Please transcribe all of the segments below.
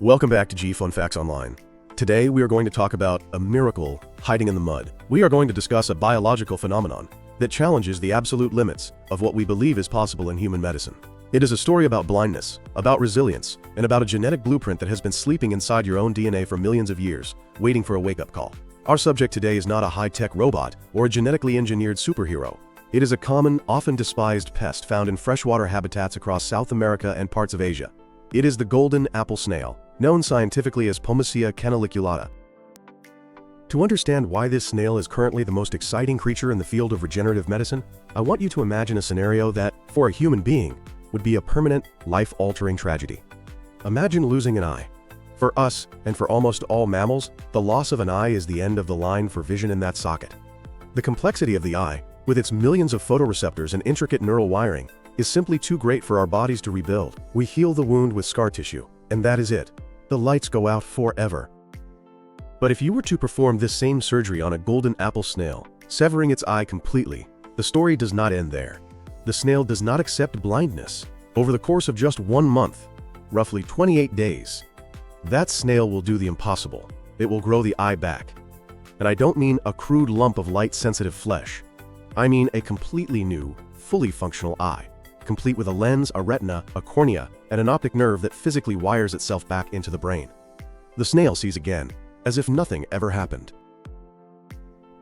Welcome back to G Fun Facts Online. Today we are going to talk about a miracle hiding in the mud. We are going to discuss a biological phenomenon that challenges the absolute limits of what we believe is possible in human medicine. It is a story about blindness, about resilience, and about a genetic blueprint that has been sleeping inside your own DNA for millions of years, waiting for a wake-up call. Our subject today is not a high-tech robot or a genetically engineered superhero. It is a common, often despised pest found in freshwater habitats across South America and parts of Asia. It is the golden apple snail, known scientifically as Pomacea canaliculata. To understand why this snail is currently the most exciting creature in the field of regenerative medicine, I want you to imagine a scenario that, for a human being, would be a permanent, life-altering tragedy. Imagine losing an eye. For us, and for almost all mammals, the loss of an eye is the end of the line for vision in that socket. The complexity of the eye, with its millions of photoreceptors and intricate neural wiring, is simply too great for our bodies to rebuild. We heal the wound with scar tissue, and that is it. The lights go out forever. But if you were to perform this same surgery on a golden apple snail, severing its eye completely, the story does not end there. The snail does not accept blindness. Over the course of just 1 month, roughly 28 days, that snail will do the impossible. It will grow the eye back. And I don't mean a crude lump of light-sensitive flesh. I mean a completely new, fully functional eye, complete with a lens, a retina, a cornea, and an optic nerve that physically wires itself back into the brain. The snail sees again, as if nothing ever happened.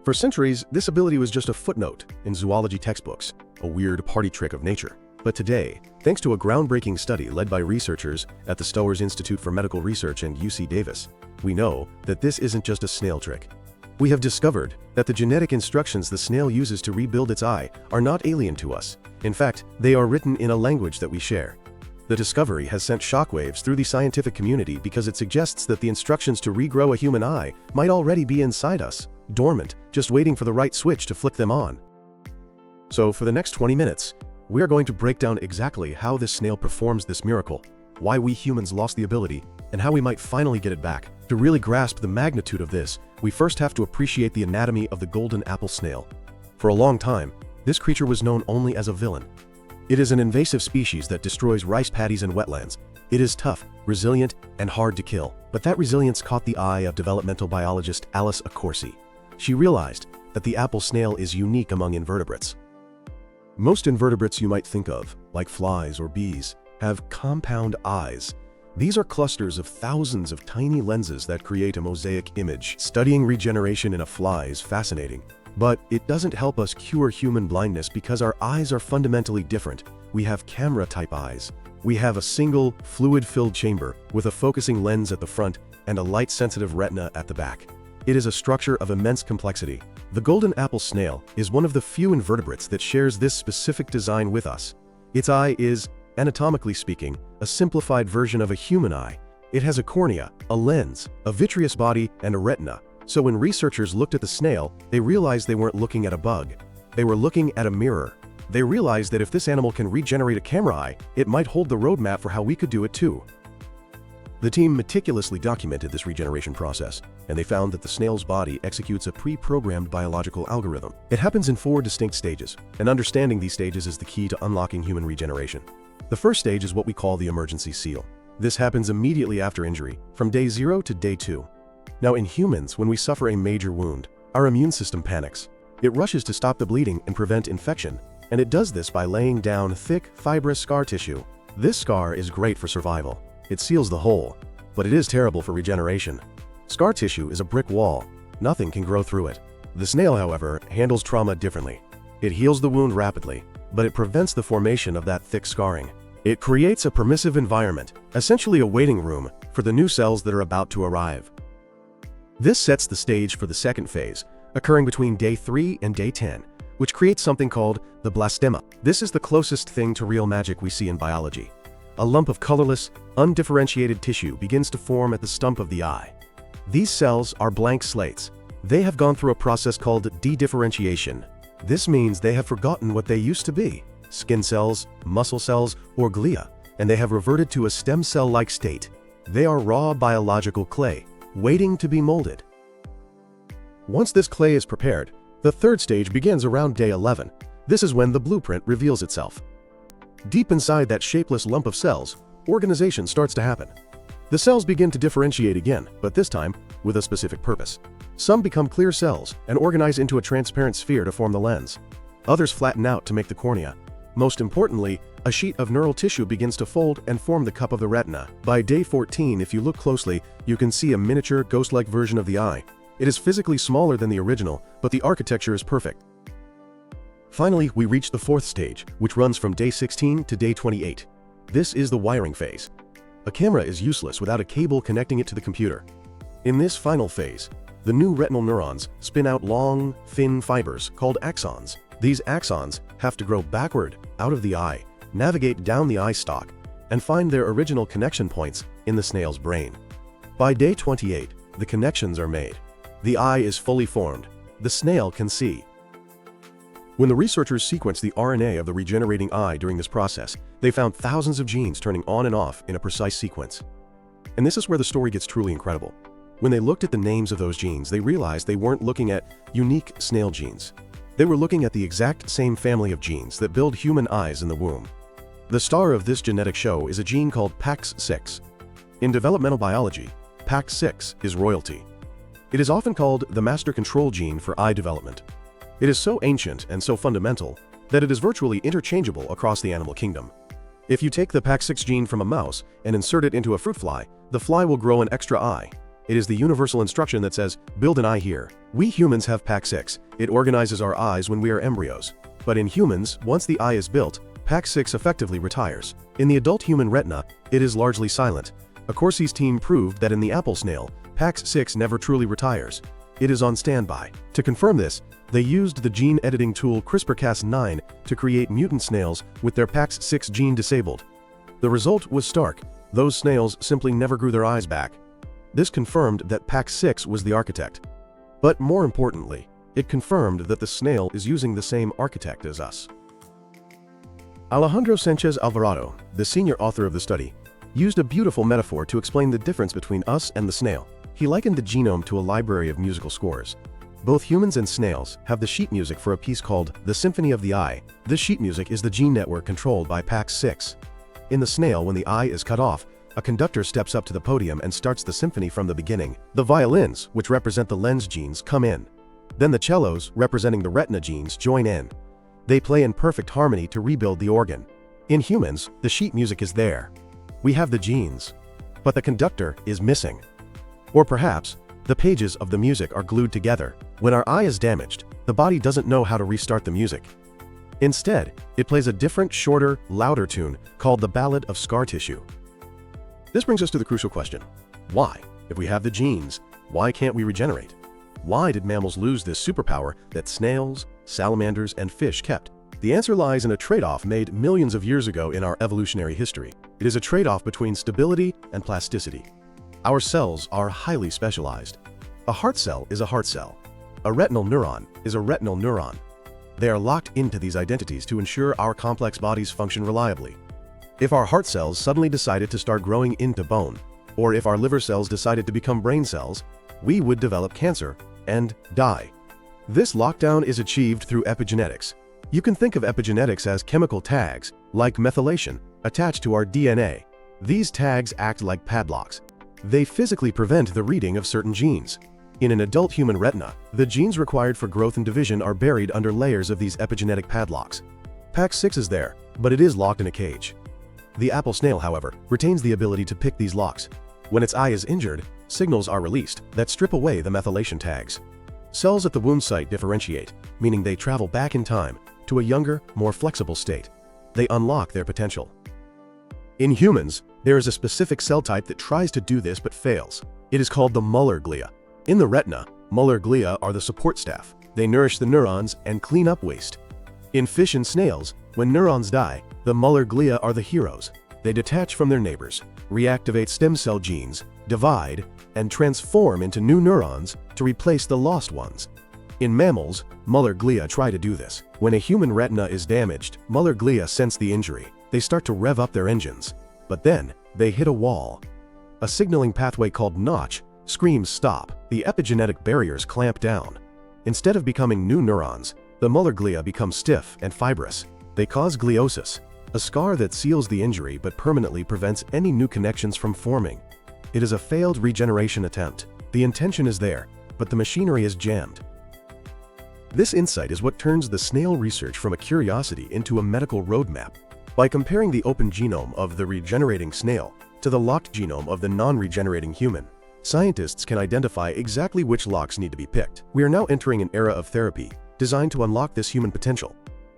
For centuries, this ability was just a footnote in zoology textbooks, a weird party trick of nature. But today, thanks to a groundbreaking study led by researchers at the Stowers Institute for Medical Research and UC Davis, we know that this isn't just a snail trick. We have discovered that the genetic instructions the snail uses to rebuild its eye are not alien to us. In fact, they are written in a language that we share. The discovery has sent shockwaves through the scientific community because it suggests that the instructions to regrow a human eye might already be inside us, dormant, just waiting for the right switch to flick them on. So for the next 20 minutes, we are going to break down exactly how this snail performs this miracle, why we humans lost the ability, and how we might finally get it back. To really grasp the magnitude of this, we first have to appreciate the anatomy of the golden apple snail. For a long time, this creature was known only as a villain. It is an invasive species that destroys rice paddies and wetlands. It is tough, resilient, and hard to kill. But that resilience caught the eye of developmental biologist Alice Accorsi. She realized that the apple snail is unique among invertebrates. Most invertebrates you might think of, like flies or bees, have compound eyes. These are clusters of thousands of tiny lenses that create a mosaic image. Studying regeneration in a fly is fascinating, but it doesn't help us cure human blindness because our eyes are fundamentally different. We have camera-type eyes. We have a single, fluid-filled chamber with a focusing lens at the front and a light-sensitive retina at the back. It is a structure of immense complexity. The golden apple snail is one of the few invertebrates that shares this specific design with us. Its eye is, anatomically speaking, a simplified version of a human eye. It has a cornea, a lens, a vitreous body, and a retina. So when researchers looked at the snail, they realized they weren't looking at a bug. They were looking at a mirror. They realized that if this animal can regenerate a camera eye, it might hold the roadmap for how we could do it too. The team meticulously documented this regeneration process, and they found that the snail's body executes a pre-programmed biological algorithm. It happens in 4 distinct stages, and understanding these stages is the key to unlocking human regeneration. The first stage is what we call the emergency seal. This happens immediately after injury, from day 0 to day 2. Now in humans, when we suffer a major wound, our immune system panics. It rushes to stop the bleeding and prevent infection, and it does this by laying down thick, fibrous scar tissue. This scar is great for survival. It seals the hole, but it is terrible for regeneration. Scar tissue is a brick wall. Nothing can grow through it. The snail, however, handles trauma differently. It heals the wound rapidly, but it prevents the formation of that thick scarring. It creates a permissive environment, essentially a waiting room, for the new cells that are about to arrive. This sets the stage for the second phase, occurring between day 3 and day 10, which creates something called the blastema. This is the closest thing to real magic we see in biology. A lump of colorless, undifferentiated tissue begins to form at the stump of the eye. These cells are blank slates. They have gone through a process called de-differentiation. This means they have forgotten what they used to be, skin cells, muscle cells, or glia, and they have reverted to a stem cell-like state. They are raw biological clay, waiting to be molded. Once this clay is prepared, the third stage begins around day 11. This is when the blueprint reveals itself. Deep inside that shapeless lump of cells, organization starts to happen. The cells begin to differentiate again, but this time with a specific purpose. Some become clear cells and organize into a transparent sphere to form the lens. Others flatten out to make the cornea. Most importantly, a sheet of neural tissue begins to fold and form the cup of the retina. By day 14, if you look closely, you can see a miniature, ghost-like version of the eye. It is physically smaller than the original, but the architecture is perfect. Finally, we reach the fourth stage, which runs from day 16 to day 28. This is the wiring phase. A camera is useless without a cable connecting it to the computer. In this final phase, the new retinal neurons spin out long, thin fibers called axons. These axons have to grow backward out of the eye, navigate down the eye stalk, and find their original connection points in the snail's brain. By day 28, the connections are made. The eye is fully formed. The snail can see. When the researchers sequenced the RNA of the regenerating eye during this process, they found thousands of genes turning on and off in a precise sequence. And this is where the story gets truly incredible. When they looked at the names of those genes, they realized they weren't looking at unique snail genes. They were looking at the exact same family of genes that build human eyes in the womb. The star of this genetic show is a gene called PAX6. In developmental biology, PAX6 is royalty. It is often called the master control gene for eye development. It is so ancient and so fundamental that it is virtually interchangeable across the animal kingdom. If you take the PAX6 gene from a mouse and insert it into a fruit fly, the fly will grow an extra eye. It is the universal instruction that says, build an eye here. We humans have PAX6. It organizes our eyes when we are embryos. But in humans, once the eye is built, PAX6 effectively retires. In the adult human retina, it is largely silent. Accorsi's team proved that in the apple snail, PAX6 never truly retires. It is on standby. To confirm this, they used the gene editing tool CRISPR-Cas9 to create mutant snails with their PAX6 gene disabled. The result was stark. Those snails simply never grew their eyes back. This confirmed that PAX6 was the architect. But more importantly, it confirmed that the snail is using the same architect as us. Alejandro Sanchez Alvarado, the senior author of the study, used a beautiful metaphor to explain the difference between us and the snail. He likened the genome to a library of musical scores. Both humans and snails have the sheet music for a piece called The Symphony of the Eye. This sheet music is the gene network controlled by PAX6. In the snail, when the eye is cut off, a conductor steps up to the podium and starts the symphony from the beginning. The violins, which represent the lens genes, come in. Then the cellos, representing the retina genes, join in. They play in perfect harmony to rebuild the organ. In humans, the sheet music is there. We have the genes, but the conductor is missing. Or perhaps, the pages of the music are glued together. When our eye is damaged, the body doesn't know how to restart the music. Instead, it plays a different, shorter, louder tune called the Ballad of Scar Tissue. This brings us to the crucial question. Why? If we have the genes, why can't we regenerate? Why did mammals lose this superpower that snails, salamanders, and fish kept? The answer lies in a trade-off made millions of years ago in our evolutionary history. It is a trade-off between stability and plasticity. Our cells are highly specialized. A heart cell is a heart cell. A retinal neuron is a retinal neuron. They are locked into these identities to ensure our complex bodies function reliably. If our heart cells suddenly decided to start growing into bone, or if our liver cells decided to become brain cells, we would develop cancer and die. This lockdown is achieved through epigenetics. You can think of epigenetics as chemical tags, like methylation, attached to our DNA. These tags act like padlocks. They physically prevent the reading of certain genes. In an adult human retina, the genes required for growth and division are buried under layers of these epigenetic padlocks. PAX6 is there, but it is locked in a cage. The apple snail, however, retains the ability to pick these locks. When its eye is injured, signals are released that strip away the methylation tags. Cells at the wound site differentiate, meaning they travel back in time to a younger, more flexible state. They unlock their potential. In humans, there is a specific cell type that tries to do this but fails. It is called the Muller glia. In the retina, Muller glia are the support staff. They nourish the neurons and clean up waste. In fish and snails, when neurons die, the Muller glia are the heroes. They detach from their neighbors, reactivate stem cell genes, divide, and transform into new neurons to replace the lost ones. In mammals, Muller glia try to do this. When a human retina is damaged, Muller glia sense the injury. They start to rev up their engines. But then, they hit a wall. A signaling pathway called notch screams stop. The epigenetic barriers clamp down. Instead of becoming new neurons, the Muller glia become stiff and fibrous. They cause gliosis, a scar that seals the injury but permanently prevents any new connections from forming. It is a failed regeneration attempt. The intention is there, but the machinery is jammed. This insight is what turns the snail research from a curiosity into a medical roadmap. By comparing the open genome of the regenerating snail to the locked genome of the non-regenerating human, scientists can identify exactly which locks need to be picked. We are now entering an era of therapy designed to unlock this human potential.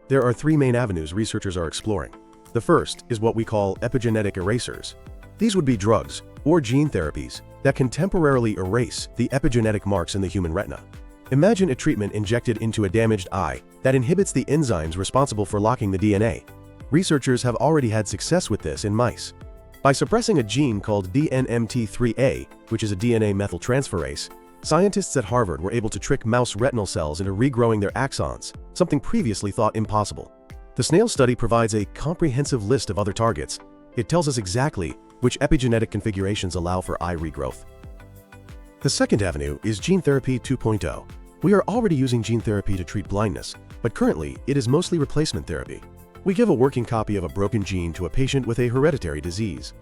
There are three main avenues researchers are exploring. The first is what we call epigenetic erasers. These would be drugs or gene therapies that can temporarily erase the epigenetic marks in the human retina. Imagine a treatment injected into a damaged eye that inhibits the enzymes responsible for locking the DNA. Researchers have already had success with this in mice. By suppressing a gene called DNMT3A, which is a DNA methyltransferase, scientists at Harvard were able to trick mouse retinal cells into regrowing their axons, something previously thought impossible. The snail study provides a comprehensive list of other targets. It tells us exactly which epigenetic configurations allow for eye regrowth. The second avenue is gene therapy 2.0. We are already using gene therapy to treat blindness, but currently it is mostly replacement therapy. We give a working copy of a broken gene to a patient with a hereditary disease.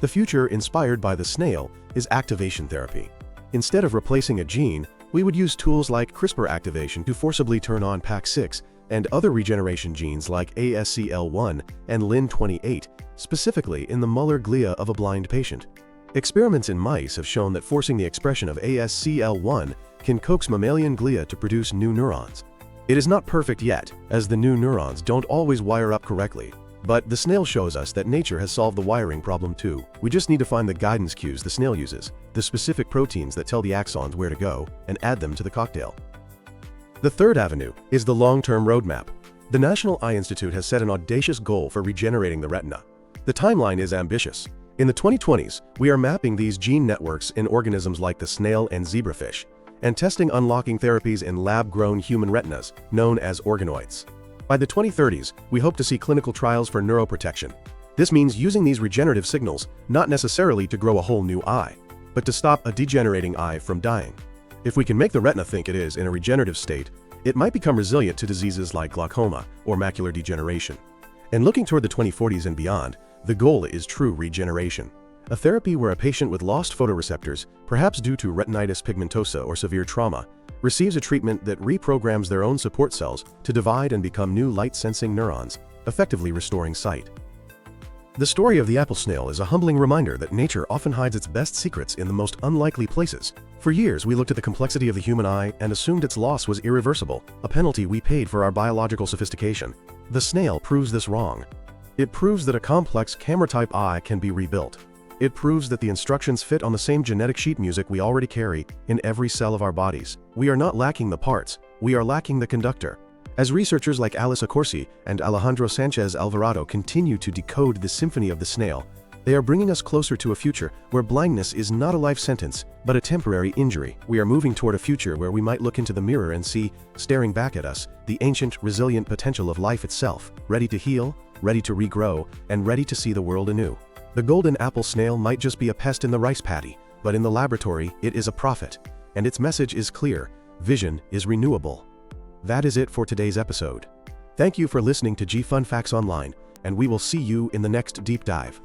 The future, inspired by the snail, is activation therapy. Instead of replacing a gene, we would use tools like CRISPR activation to forcibly turn on PAC6 and other regeneration genes like ASCL1 and LIN28, specifically in the Muller glia of a blind patient. Experiments in mice have shown that forcing the expression of ASCL1 can coax mammalian glia to produce new neurons. It is not perfect yet, as the new neurons don't always wire up correctly, but the snail shows us that nature has solved the wiring problem too. We just need to find the guidance cues the snail uses, the specific proteins that tell the axons where to go, and add them to the cocktail. The third avenue is the long-term roadmap. The National Eye Institute has set an audacious goal for regenerating the retina. The timeline is ambitious. In the 2020s, we are mapping these gene networks in organisms like the snail and zebrafish, and testing unlocking therapies in lab-grown human retinas, known as organoids. By the 2030s, we hope to see clinical trials for neuroprotection. This means using these regenerative signals not necessarily to grow a whole new eye, but to stop a degenerating eye from dying. If we can make the retina think it is in a regenerative state, it might become resilient to diseases like glaucoma or macular degeneration. And looking toward the 2040s and beyond, the goal is true regeneration. A therapy where a patient with lost photoreceptors, perhaps due to retinitis pigmentosa or severe trauma, receives a treatment that reprograms their own support cells to divide and become new light-sensing neurons, effectively restoring sight. The story of the apple snail is a humbling reminder that nature often hides its best secrets in the most unlikely places. For years, we looked at the complexity of the human eye and assumed its loss was irreversible, a penalty we paid for our biological sophistication. The snail proves this wrong. It proves that a complex camera-type eye can be rebuilt. It proves that the instructions fit on the same genetic sheet music we already carry in every cell of our bodies. We are not lacking the parts, we are lacking the conductor. As researchers like Alice Accorsi and Alejandro Sanchez Alvarado continue to decode the symphony of the snail, they are bringing us closer to a future where blindness is not a life sentence, but a temporary injury. We are moving toward a future where we might look into the mirror and see, staring back at us, the ancient, resilient potential of life itself, ready to heal, ready to regrow, and ready to see the world anew. The golden apple snail might just be a pest in the rice paddy, but in the laboratory, it is a prophet. And its message is clear: vision is renewable. That is it for today's episode. Thank you for listening to G Fun Facts Online, and we will see you in the next deep dive.